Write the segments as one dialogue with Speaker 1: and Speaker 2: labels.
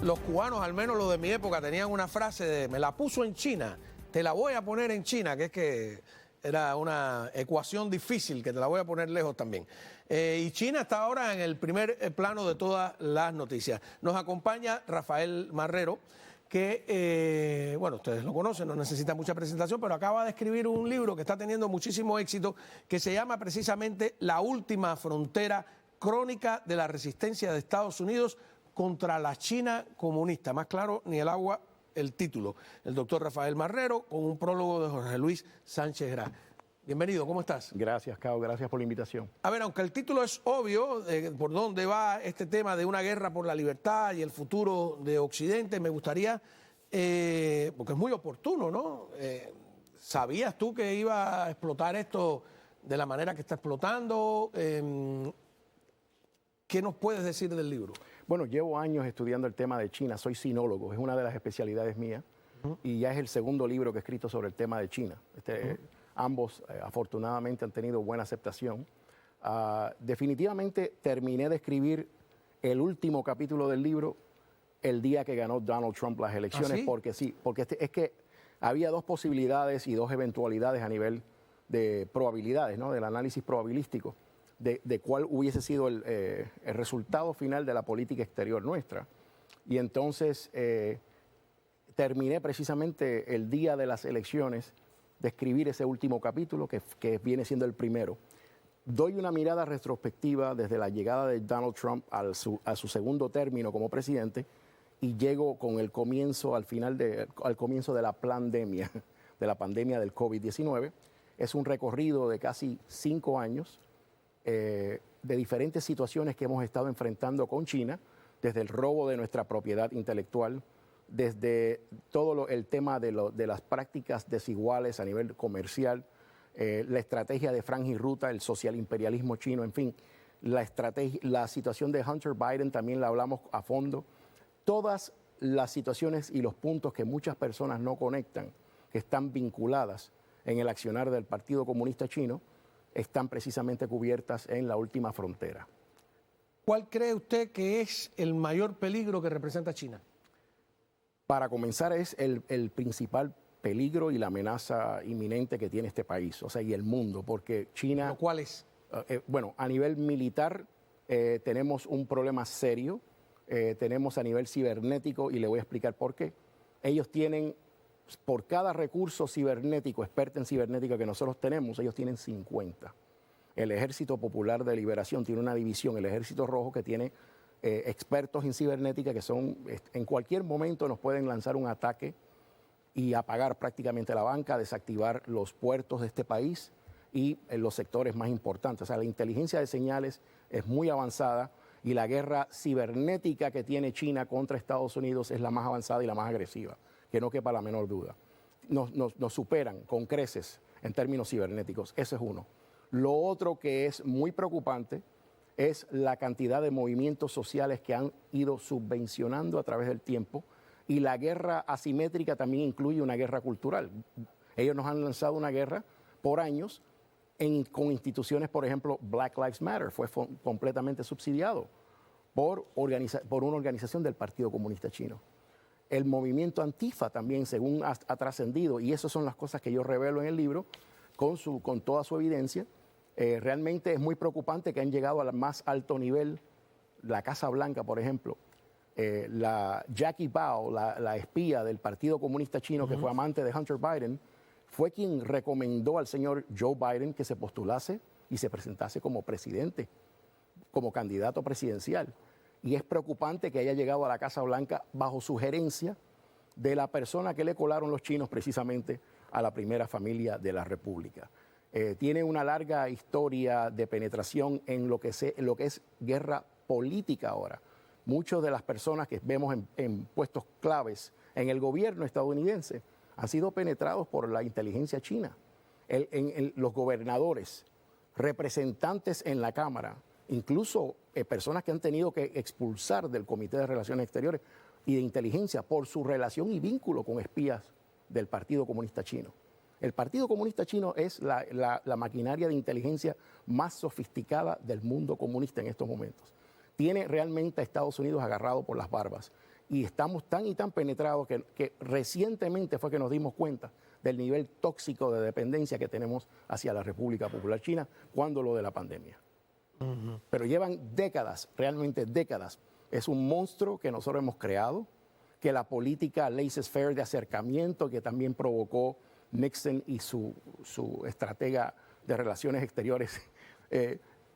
Speaker 1: los cubanos, al menos los de mi época, tenían una frase de me la puso en China, te la voy a poner en China, que es que era una ecuación difícil, que te la voy a poner lejos también. Y China está ahora en el primer plano de todas las noticias. Nos acompaña Rafael Marrero, que, bueno, ustedes lo conocen, no necesita mucha presentación, pero acaba de escribir un libro que está teniendo muchísimo éxito, que se llama precisamente La Última Frontera, crónica de la resistencia de Estados Unidos contra la China comunista. Más claro, ni el agua, el título. El doctor Rafael Marrero, con un prólogo de Jorge Luis Sánchez Gras. Bienvenido, ¿cómo estás?
Speaker 2: Gracias, Cao, gracias por la invitación.
Speaker 1: A ver, aunque el título es obvio, por dónde va este tema de una guerra por la libertad y el futuro de Occidente, me gustaría, porque es muy oportuno, ¿no? ¿Sabías tú que iba a explotar esto de la manera que está explotando? ¿Qué nos puedes decir del libro?
Speaker 2: Bueno, llevo años estudiando el tema de China, soy sinólogo, es una de las especialidades mías, y ya es el segundo libro que he escrito sobre el tema de China. Ambos, afortunadamente, han tenido buena aceptación. Definitivamente terminé de escribir el último capítulo del libro el día que ganó Donald Trump las elecciones.
Speaker 1: ¿Ah, sí?
Speaker 2: Porque es que había dos posibilidades y dos eventualidades a nivel de probabilidades, ¿no? Del análisis probabilístico, de cuál hubiese sido el resultado final de la política exterior nuestra. Y entonces terminé precisamente el día de las elecciones de escribir ese último capítulo, que viene siendo el primero. Doy una mirada retrospectiva desde la llegada de Donald Trump a su segundo término como presidente, y llego con el comienzo, al comienzo de la pandemia, del COVID-19. Es un recorrido de casi 5 años de diferentes situaciones que hemos estado enfrentando con China, desde el robo de nuestra propiedad intelectual, desde todo el tema de las prácticas desiguales a nivel comercial, la estrategia de franja y ruta, el social imperialismo chino, en fin, la situación de Hunter Biden también la hablamos a fondo. Todas las situaciones y los puntos que muchas personas no conectan, que están vinculadas en el accionar del Partido Comunista Chino, están precisamente cubiertas en La Última Frontera.
Speaker 1: ¿Cuál cree usted que es el mayor peligro que representa China?
Speaker 2: Para comenzar, es el principal peligro y la amenaza inminente que tiene este país, o sea, y el mundo, porque China...
Speaker 1: ¿Cuál es?
Speaker 2: Bueno, a nivel militar tenemos un problema serio, tenemos a nivel cibernético, y le voy a explicar por qué. Ellos tienen, por cada recurso cibernético, experto en cibernética que nosotros tenemos, ellos tienen 50. El Ejército Popular de Liberación tiene una división, el Ejército Rojo, que tiene expertos en cibernética que son, en cualquier momento nos pueden lanzar un ataque y apagar prácticamente la banca, desactivar los puertos de este país y los sectores más importantes. O sea, la inteligencia de señales es muy avanzada, y la guerra cibernética que tiene China contra Estados Unidos es la más avanzada y la más agresiva, que no quepa la menor duda. Nos superan con creces en términos cibernéticos, ese es uno. Lo otro que es muy preocupante es la cantidad de movimientos sociales que han ido subvencionando a través del tiempo, y la guerra asimétrica también incluye una guerra cultural. Ellos nos han lanzado una guerra por años con instituciones, por ejemplo, Black Lives Matter, fue completamente subsidiado por una organización del Partido Comunista Chino. El movimiento Antifa también, según ha trascendido, y esas son las cosas que yo revelo en el libro, con toda su evidencia. Realmente es muy preocupante que han llegado al más alto nivel. La Casa Blanca, por ejemplo, la Jackie Bao, la espía del Partido Comunista Chino, que fue amante de Hunter Biden, fue quien recomendó al señor Joe Biden que se postulase y se presentase como presidente, como candidato presidencial. Y es preocupante que haya llegado a la Casa Blanca bajo sugerencia de la persona que le colaron los chinos precisamente a la primera familia de la República. Tiene una larga historia de penetración en lo que es guerra política ahora. Muchas de las personas que vemos en puestos claves en el gobierno estadounidense han sido penetrados por la inteligencia china. Los gobernadores, representantes en la Cámara, incluso personas que han tenido que expulsar del Comité de Relaciones Exteriores y de Inteligencia por su relación y vínculo con espías del Partido Comunista Chino. El Partido Comunista Chino es la maquinaria de inteligencia más sofisticada del mundo comunista en estos momentos. tiene realmente a Estados Unidos agarrado por las barbas. Y estamos tan y tan penetrados que recientemente fue que nos dimos cuenta del nivel tóxico de dependencia que tenemos hacia la República Popular China cuando lo de la pandemia. Pero llevan décadas, realmente décadas. Es un monstruo que nosotros hemos creado, que la política laissez-faire de acercamiento que también provocó Nixon y su estratega de relaciones exteriores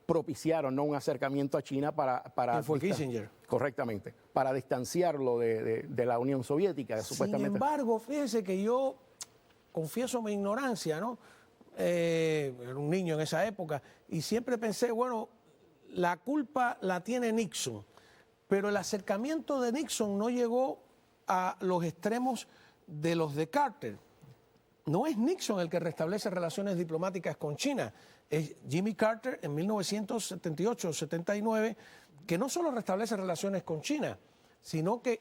Speaker 2: propiciaron, ¿no?, un acercamiento a China para
Speaker 1: fue Kissinger.
Speaker 2: Correctamente, para distanciarlo de la Unión Soviética, supuestamente.
Speaker 1: Sin embargo, fíjese que yo confieso mi ignorancia, ¿no? Era un niño en esa época y siempre pensé, bueno, la culpa la tiene Nixon, pero el acercamiento de Nixon no llegó a los extremos de los de Carter. No es Nixon el que restablece relaciones diplomáticas con China, es Jimmy Carter en 1978-79, que no solo restablece relaciones con China, sino que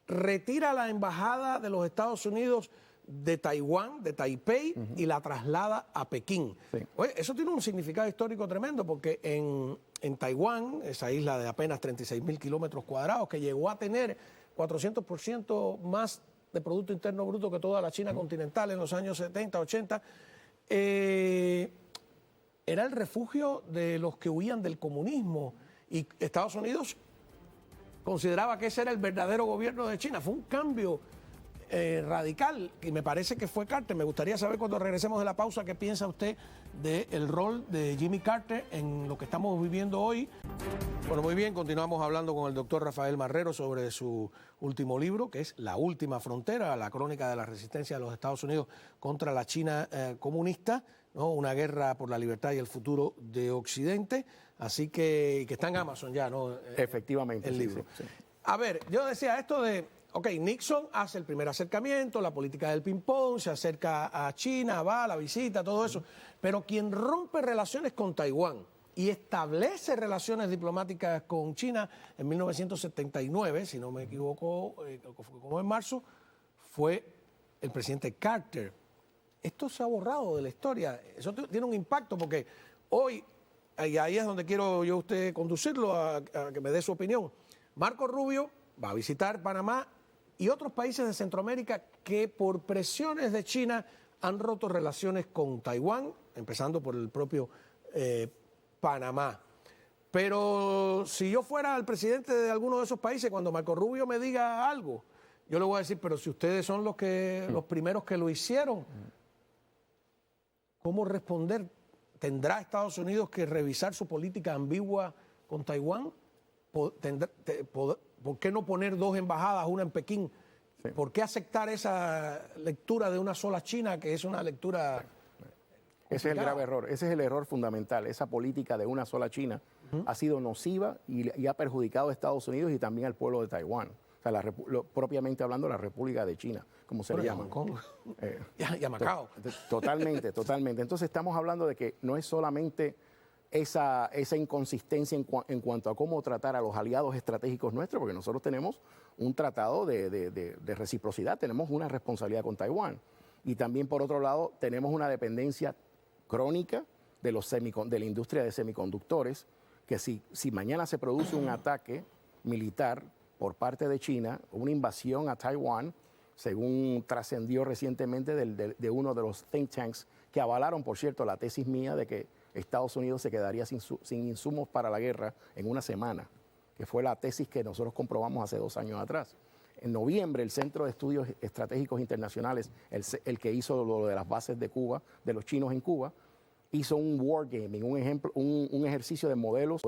Speaker 1: retira la embajada de los Estados Unidos de Taiwán, de Taipei, y la traslada a Pekín.
Speaker 2: Sí.
Speaker 1: Oye, eso tiene un significado histórico tremendo porque en Taiwán, esa isla de apenas 36.000 kilómetros cuadrados, que llegó a tener 400% más de Producto Interno Bruto que toda la China continental en los años 70, 80, era el refugio de los que huían del comunismo. Y Estados Unidos consideraba que ese era el verdadero gobierno de China. Fue un cambio radical y me parece que fue Carter. Me gustaría saber cuando regresemos de la pausa qué piensa usted del rol de Jimmy Carter en lo que estamos viviendo hoy. Bueno, muy bien, continuamos hablando con el doctor Rafael Marrero sobre su último libro, que es La Última Frontera, la crónica de la resistencia de los Estados Unidos contra la China comunista, ¿no? Una guerra por la libertad y el futuro de Occidente. Así que está en Amazon ya, ¿no?
Speaker 2: Efectivamente.
Speaker 1: El libro.
Speaker 2: Sí.
Speaker 1: A ver, yo decía esto de, ok, Nixon hace el primer acercamiento, la política del ping-pong, se acerca a China, va a la visita, todo eso, pero quien rompe relaciones con Taiwán y establece relaciones diplomáticas con China en 1979, si no me equivoco, como en marzo, fue el presidente Carter. Esto se ha borrado de la historia, eso tiene un impacto porque hoy, y ahí es donde quiero yo a usted conducirlo a que me dé su opinión, Marco Rubio va a visitar Panamá y otros países de Centroamérica que por presiones de China han roto relaciones con Taiwán, empezando por el propio Panamá. Pero si yo fuera el presidente de alguno de esos países, cuando Marco Rubio me diga algo, yo le voy a decir, pero si ustedes son los primeros que lo hicieron, ¿cómo responder? ¿Tendrá Estados Unidos que revisar su política ambigua con Taiwán? ¿Por qué no poner dos embajadas, una en Pekín? Sí. ¿Por qué aceptar esa lectura de una sola China, que es una lectura complicada?
Speaker 2: Ese es el grave error, ese es el error fundamental. Esa política de una sola China ha sido nociva y ha perjudicado a Estados Unidos y también al pueblo de Taiwán. O sea, propiamente hablando, la República de China, como se le llama.
Speaker 1: Y a Macao.
Speaker 2: Totalmente, totalmente. Entonces estamos hablando de que no es solamente esa inconsistencia en cuanto a cómo tratar a los aliados estratégicos nuestros, porque nosotros tenemos un tratado de reciprocidad, tenemos una responsabilidad con Taiwán. Y también, por otro lado, tenemos una dependencia crónica de la industria de semiconductores, que si mañana se produce un ataque militar por parte de China, una invasión a Taiwán, según trascendió recientemente de uno de los think tanks que avalaron, por cierto, la tesis mía de que Estados Unidos se quedaría sin insumos para la guerra en una semana, que fue la tesis que nosotros comprobamos hace 2 años atrás. En noviembre, el Centro de Estudios Estratégicos Internacionales, el que hizo lo de las bases de Cuba, de los chinos en Cuba, hizo un wargaming, un ejercicio de modelos,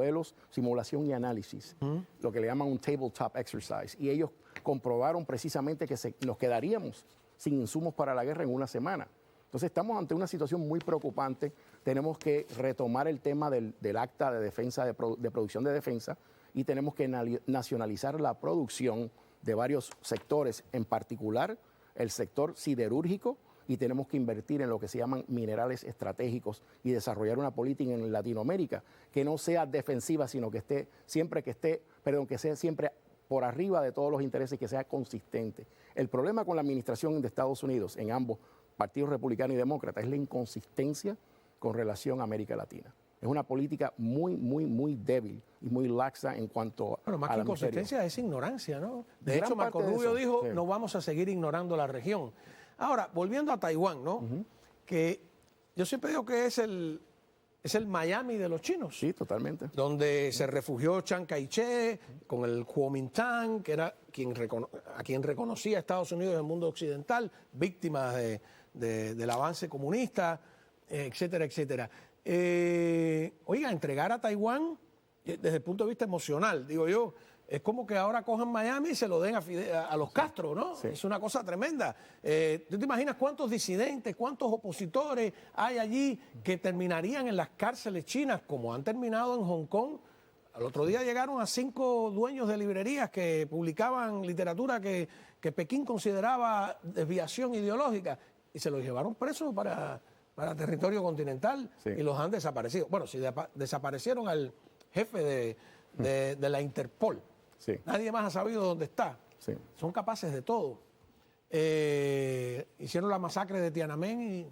Speaker 2: simulación y análisis, lo que le llaman un tabletop exercise. Y ellos comprobaron precisamente que nos quedaríamos sin insumos para la guerra en una semana. Entonces estamos ante una situación muy preocupante. Tenemos que retomar el tema del acta de defensa, de producción de defensa, y tenemos que nacionalizar la producción de varios sectores, en particular el sector siderúrgico, y tenemos que invertir en lo que se llaman minerales estratégicos y desarrollar una política en Latinoamérica que no sea defensiva, sino que sea siempre por arriba de todos los intereses, que sea consistente. El problema con la administración de Estados Unidos, en ambos partidos republicano y demócrata, es la inconsistencia con relación a América Latina. Es una política muy, muy, muy débil y muy laxa en cuanto
Speaker 1: Bueno, más
Speaker 2: a
Speaker 1: que
Speaker 2: la
Speaker 1: inconsistencia es ignorancia, ¿no? De
Speaker 2: Gran
Speaker 1: hecho, Marco
Speaker 2: parte de
Speaker 1: Rubio
Speaker 2: eso,
Speaker 1: dijo,
Speaker 2: sí.
Speaker 1: no vamos a seguir ignorando la región. Ahora, volviendo a Taiwán, ¿no? Que yo siempre digo que es el Miami de los chinos.
Speaker 2: Sí, totalmente.
Speaker 1: Donde se refugió Chiang Kai-shek con el Kuomintang, que era a quien reconocía Estados Unidos y el mundo occidental, víctimas del avance comunista, etcétera, etcétera. Oiga, entregar a Taiwán, desde el punto de vista emocional, digo yo, es como que ahora cojan Miami y se lo den a los Castro, ¿no?
Speaker 2: Sí.
Speaker 1: Es una cosa tremenda. ¿Tú te imaginas cuántos disidentes, cuántos opositores hay allí que terminarían en las cárceles chinas, como han terminado en Hong Kong? Al otro día llegaron a 5 dueños de librerías que publicaban literatura que Pekín consideraba desviación ideológica y se los llevaron presos para territorio continental,
Speaker 2: Sí.
Speaker 1: y los han desaparecido. Bueno, si desaparecieron al jefe de la Interpol.
Speaker 2: Sí.
Speaker 1: Nadie más ha sabido dónde está.
Speaker 2: Sí.
Speaker 1: Son capaces de todo. Hicieron la masacre de Tiananmen y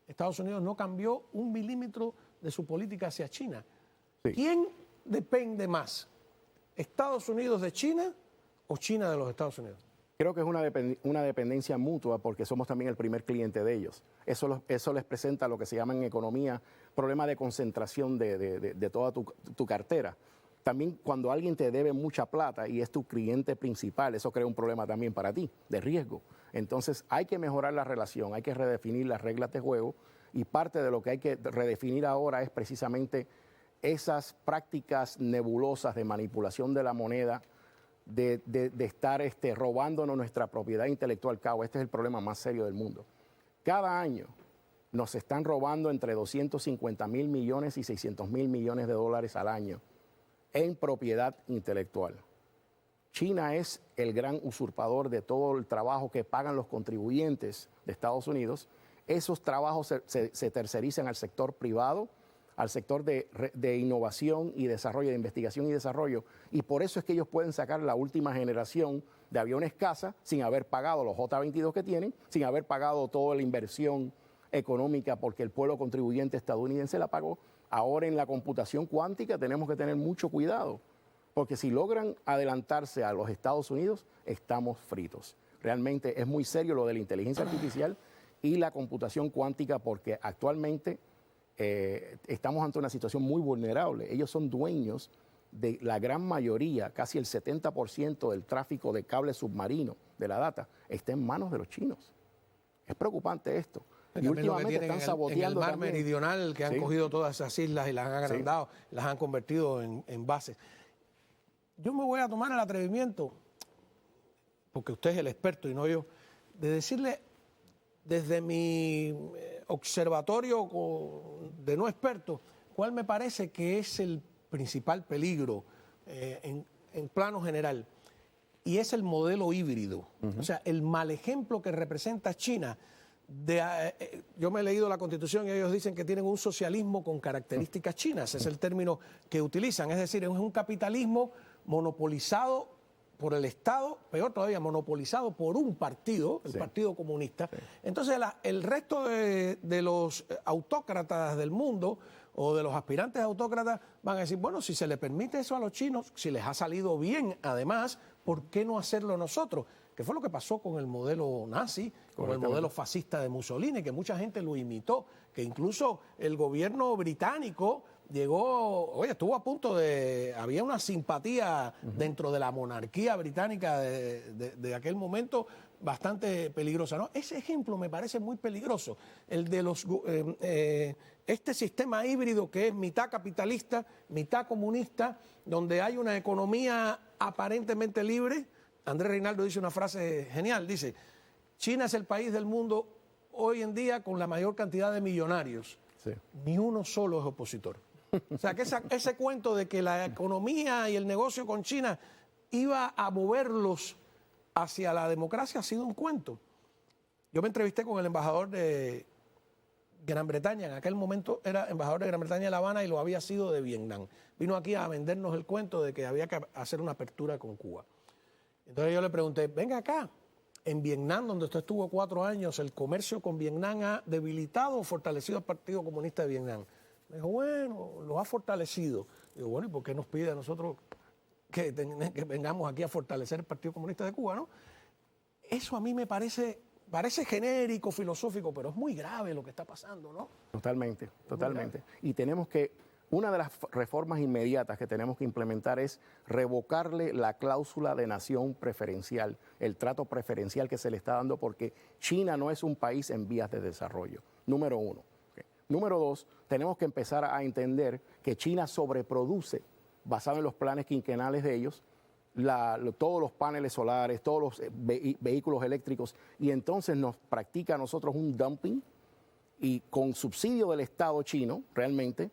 Speaker 1: Estados Unidos no cambió 1 milímetro de su política hacia China.
Speaker 2: Sí.
Speaker 1: ¿Quién depende más? ¿Estados Unidos de China o China de los Estados Unidos?
Speaker 2: Creo que es una dependencia mutua porque somos también el primer cliente de ellos. Eso les presenta lo que se llama en economía problema de concentración de toda tu cartera. También cuando alguien te debe mucha plata y es tu cliente principal, eso crea un problema también para ti, de riesgo. Entonces hay que mejorar la relación, hay que redefinir las reglas de juego y parte de lo que hay que redefinir ahora es precisamente esas prácticas nebulosas de manipulación de la moneda, de estar robándonos nuestra propiedad intelectual. Cabo, este es el problema más serio del mundo. Cada año nos están robando entre 250.000 millones y 600.000 millones de dólares al año en propiedad intelectual. China es el gran usurpador de todo el trabajo que pagan los contribuyentes de Estados Unidos. Esos trabajos se tercerizan al sector privado, al sector de innovación y desarrollo, de investigación y desarrollo, y por eso es que ellos pueden sacar la última generación de aviones caza sin haber pagado los J-22 que tienen, sin haber pagado toda la inversión económica porque el pueblo contribuyente estadounidense la pagó. Ahora en la computación cuántica tenemos que tener mucho cuidado, porque si logran adelantarse a los Estados Unidos, estamos fritos. Realmente es muy serio lo de la inteligencia artificial y la computación cuántica, porque actualmente estamos ante una situación muy vulnerable. Ellos son dueños de la gran mayoría, casi el 70% del tráfico de cable submarino, de la data, está en manos de los chinos. Es preocupante esto. Y últimamente están saboteando
Speaker 1: en el mar
Speaker 2: también.
Speaker 1: meridional, que han
Speaker 2: Sí.
Speaker 1: cogido todas esas islas y las han agrandado, las han convertido en bases. Yo me voy a tomar el atrevimiento, porque usted es el experto y no yo, de decirle desde mi observatorio de no experto, cuál me parece que es el principal peligro en plano general. Y es el modelo híbrido. O sea, el mal ejemplo que representa China. Yo me he leído la Constitución y ellos dicen que tienen un socialismo con características chinas. Es el término que utilizan. Es decir, es un capitalismo monopolizado por el Estado, peor todavía, monopolizado por un partido, el Partido Comunista. Entonces, el resto de los autócratas del mundo o de los aspirantes autócratas van a decir, bueno, si se le permite eso a los chinos, si les ha salido bien además, ¿por qué no hacerlo nosotros? Que fue lo que pasó con el modelo nazi, con el modelo fascista de Mussolini, que mucha gente lo imitó, que incluso el gobierno británico estuvo a punto había una simpatía dentro de la monarquía británica de aquel momento bastante peligrosa, ¿no? Ese ejemplo me parece muy peligroso, el de este sistema híbrido que es mitad capitalista, mitad comunista, donde hay una economía aparentemente libre. Andrés Reinaldo dice una frase genial, dice, China es el país del mundo hoy en día con la mayor cantidad de millonarios. Sí. Ni uno solo es opositor. O sea, que ese cuento de que la economía y el negocio con China iba a moverlos hacia la democracia ha sido un cuento. Yo me entrevisté con el embajador de Gran Bretaña, en aquel momento era embajador de Gran Bretaña en La Habana y lo había sido de Vietnam. Vino aquí a vendernos el cuento de que había que hacer una apertura con Cuba. Entonces yo le pregunté, venga acá, en Vietnam, donde usted estuvo 4 años, ¿el comercio con Vietnam ha debilitado o fortalecido al Partido Comunista de Vietnam? Me dijo, bueno, lo ha fortalecido. Digo, bueno, ¿y por qué nos pide a nosotros que vengamos aquí a fortalecer el Partido Comunista de Cuba, no? Eso a mí me parece genérico, filosófico, pero es muy grave lo que está pasando, ¿no?
Speaker 2: Totalmente, totalmente. Y tenemos que, una de las reformas inmediatas que tenemos que implementar es revocarle la cláusula de nación preferencial, el trato preferencial que se le está dando, porque China no es un país en vías de desarrollo, número uno. Okay. Número dos, tenemos que empezar a entender que China sobreproduce, basado en los planes quinquenales de ellos, todos los paneles solares, todos los vehículos eléctricos, y entonces nos practica a nosotros un dumping, y con subsidio del Estado chino, realmente,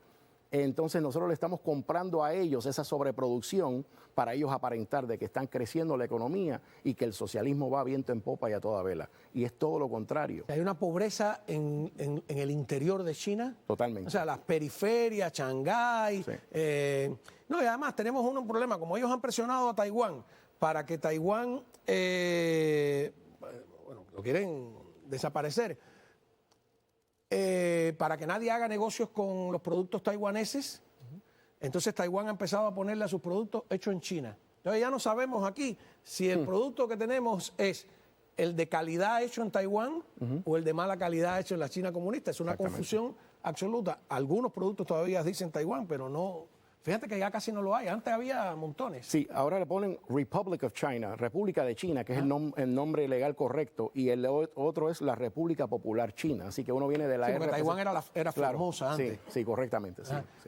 Speaker 2: entonces nosotros le estamos comprando a ellos esa sobreproducción para ellos aparentar de que están creciendo la economía y que el socialismo va viento en popa y a toda vela. Y es todo lo contrario.
Speaker 1: Hay una pobreza en el interior de China.
Speaker 2: Totalmente.
Speaker 1: O sea, las periferias, Shanghái.
Speaker 2: Sí.
Speaker 1: No, y además tenemos un problema, como ellos han presionado a Taiwán para que Taiwán, bueno, lo quieren desaparecer, para que nadie haga negocios con los productos taiwaneses. Entonces Taiwán ha empezado a ponerle a sus productos hechos en China. Entonces ya no sabemos aquí si el producto que tenemos es el de calidad hecho en Taiwán o el de mala calidad hecho en la China comunista. Es una confusión absoluta. Algunos productos todavía dicen Taiwán, pero no. Fíjate que ya casi no lo hay. Antes había montones.
Speaker 2: Sí, ahora le ponen Republic of China, República de China, que es el nombre legal correcto, y el otro es la República Popular China. Así que uno viene de la
Speaker 1: Sí, porque Taiwán era
Speaker 2: claro,
Speaker 1: famosa antes.
Speaker 2: Sí, correctamente.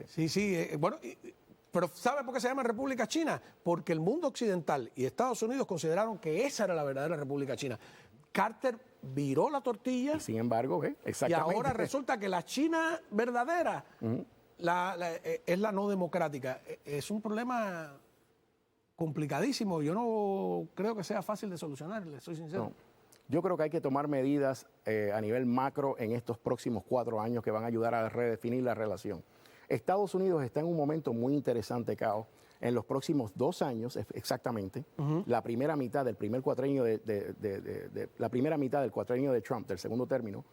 Speaker 1: Sí. Bueno, pero ¿sabe por qué se llama República China? Porque el mundo occidental y Estados Unidos consideraron que esa era la verdadera República China. Carter viró la tortilla.
Speaker 2: Y sin embargo, exactamente.
Speaker 1: Y ahora resulta que la China verdadera es la no democrática. Es un problema complicadísimo. Yo no creo que sea fácil de solucionar, le soy sincero.
Speaker 2: No. Yo creo que hay que tomar medidas a nivel macro en estos próximos 4 años que van a ayudar a redefinir la relación. Estados Unidos está en un momento muy interesante, Cao. En los próximos 2 años, exactamente, la primera mitad del primer cuatrienio la primera mitad del cuatrienio de Trump, del segundo término,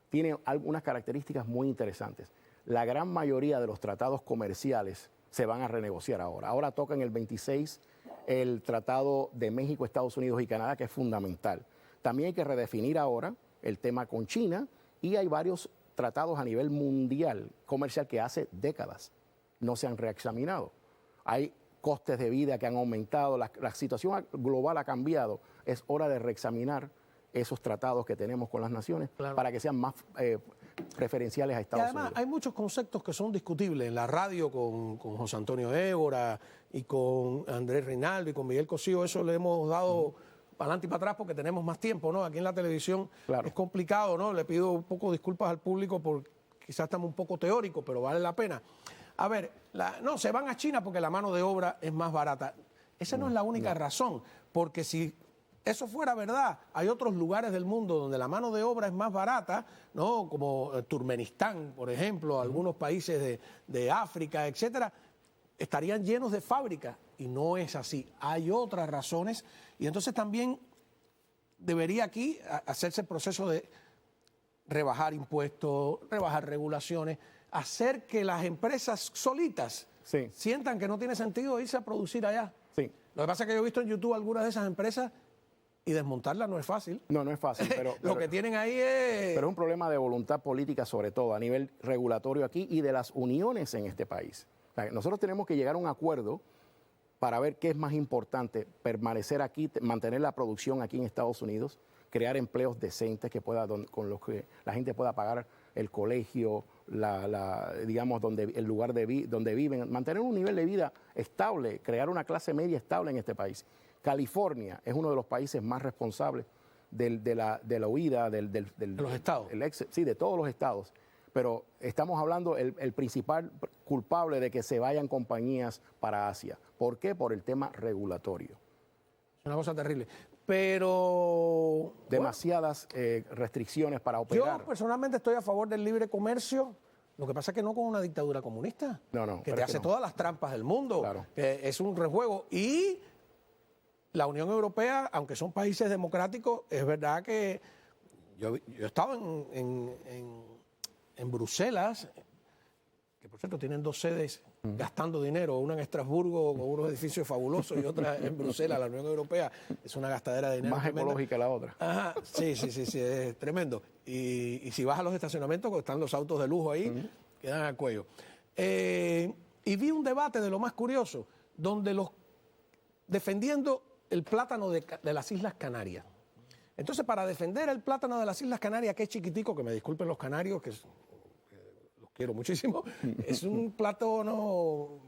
Speaker 2: tiene algunas características muy interesantes. La gran mayoría de los tratados comerciales se van a renegociar ahora. Ahora toca en el 26 el Tratado de México, Estados Unidos y Canadá, que es fundamental. También hay que redefinir ahora el tema con China, y hay varios tratados a nivel mundial comercial que hace décadas no se han reexaminado. Hay costes de vida que han aumentado, la situación global ha cambiado. Es hora de reexaminar esos tratados que tenemos con las naciones para que sean más preferenciales a Estados Unidos.
Speaker 1: Y además hay muchos conceptos que son discutibles. En la radio con José Antonio Évora y con Andrés Reinaldo y con Miguel Cosío, eso le hemos dado para adelante y para atrás porque tenemos más tiempo, ¿no? Aquí en la televisión es complicado, ¿no? Le pido un poco disculpas al público porque quizás estamos un poco teóricos, pero vale la pena. A ver, no, se van a China porque la mano de obra es más barata. Esa no es la única razón, porque si eso fuera verdad, hay otros lugares del mundo donde la mano de obra es más barata, ¿no? Como Turkmenistán, por ejemplo, algunos países de África, etcétera, estarían llenos de fábricas, y no es así. Hay otras razones, y entonces también debería aquí hacerse el proceso de rebajar impuestos, rebajar regulaciones, hacer que las empresas solitas sientan que no tiene sentido irse a producir allá.
Speaker 2: Sí.
Speaker 1: Lo que pasa es que yo he visto en YouTube algunas de esas empresas y desmontarlas no es fácil.
Speaker 2: No es fácil, pero
Speaker 1: lo que tienen ahí es...
Speaker 2: Pero es un problema de voluntad política, sobre todo a nivel regulatorio aquí y de las uniones en este país. O sea, nosotros tenemos que llegar a un acuerdo para ver qué es más importante, permanecer aquí, mantener la producción aquí en Estados Unidos, crear empleos decentes con los que la gente pueda pagar el colegio, digamos, el lugar donde viven, mantener un nivel de vida estable, crear una clase media estable en este país. California es uno de los países más responsables de la huida de
Speaker 1: los estados.
Speaker 2: Sí, de todos los estados. Pero estamos hablando el principal culpable de que se vayan compañías para Asia. ¿Por qué? Por el tema regulatorio.
Speaker 1: Es una cosa terrible. Pero...
Speaker 2: demasiadas restricciones para operar.
Speaker 1: Yo personalmente estoy a favor del libre comercio. Lo que pasa es que no con una dictadura comunista.
Speaker 2: No.
Speaker 1: Que te hace todas las trampas del mundo.
Speaker 2: Claro.
Speaker 1: Es un rejuego. Y la Unión Europea, aunque son países democráticos, es verdad que yo he estado en Bruselas, que por cierto, tienen 2 sedes gastando dinero, una en Estrasburgo con unos edificios fabulosos y otra en Bruselas, la Unión Europea. Es una gastadera de dinero
Speaker 2: Más
Speaker 1: tremenda.
Speaker 2: ecológica la otra.
Speaker 1: Ajá, sí, es tremendo. Y si vas a los estacionamientos, pues están los autos de lujo ahí, quedan al cuello. Y vi un debate de lo más curioso, donde defendiendo el plátano de las Islas Canarias. Entonces, para defender el plátano de las Islas Canarias, que es chiquitico, que me disculpen los canarios, que los quiero muchísimo, es un plátano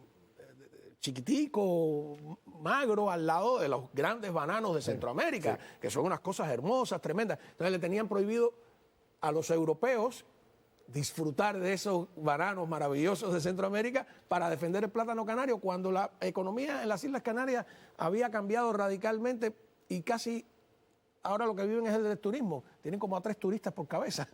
Speaker 1: chiquitico, magro, al lado de los grandes bananos de Centroamérica, que son unas cosas hermosas, tremendas. Entonces le tenían prohibido a los europeos disfrutar de esos bananos maravillosos de Centroamérica para defender el plátano canario, cuando la economía en las Islas Canarias había cambiado radicalmente y casi ahora lo que viven es el turismo. Tienen como a 3 turistas por cabeza.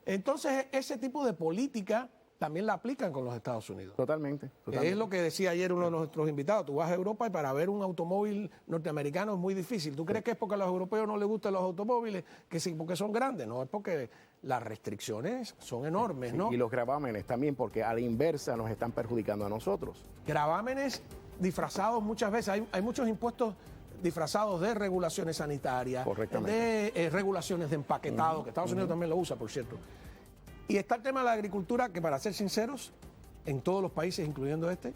Speaker 1: Entonces, ese tipo de política también la aplican con los Estados Unidos.
Speaker 2: Totalmente.
Speaker 1: Es lo que decía ayer uno de nuestros invitados. Tú vas a Europa y para ver un automóvil norteamericano es muy difícil. ¿Tú crees que es porque a los europeos no les gustan los automóviles? Que sí, porque son grandes. No, es porque las restricciones son enormes, ¿no?
Speaker 2: Y los gravámenes también, porque a la inversa nos están perjudicando a nosotros.
Speaker 1: Gravámenes disfrazados muchas veces. Hay muchos impuestos disfrazados de regulaciones sanitarias, de regulaciones de empaquetado, que Estados Unidos también lo usa, por cierto. Y está el tema de la agricultura, que para ser sinceros, en todos los países, incluyendo este,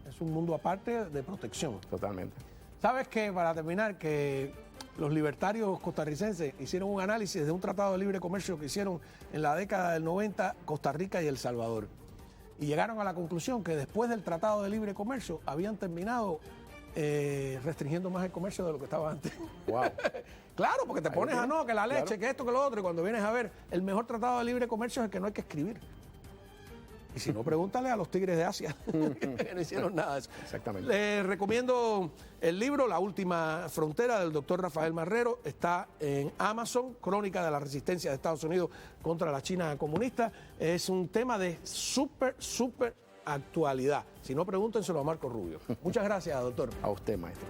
Speaker 1: es un mundo aparte de protección.
Speaker 2: Totalmente.
Speaker 1: ¿Sabes qué? Para terminar, que los libertarios costarricenses hicieron un análisis de un tratado de libre comercio que hicieron en la década del 90 Costa Rica y El Salvador. Y llegaron a la conclusión que después del tratado de libre comercio habían terminado restringiendo más el comercio de lo que estaba antes.
Speaker 2: Wow.
Speaker 1: Claro, porque te pones que la leche, que esto, que lo otro, y cuando vienes a ver, el mejor tratado de libre comercio es el que no hay que escribir. Y si no, pregúntale a los tigres de Asia, que no hicieron nada de eso.
Speaker 2: Exactamente.
Speaker 1: Les recomiendo el libro La Última Frontera, del doctor Rafael Marrero. Está en Amazon, Crónica de la Resistencia de Estados Unidos contra la China comunista. Es un tema de súper actualidad. Si no, pregúntenselo a Marco Rubio. Muchas gracias, doctor.
Speaker 2: A usted, maestro.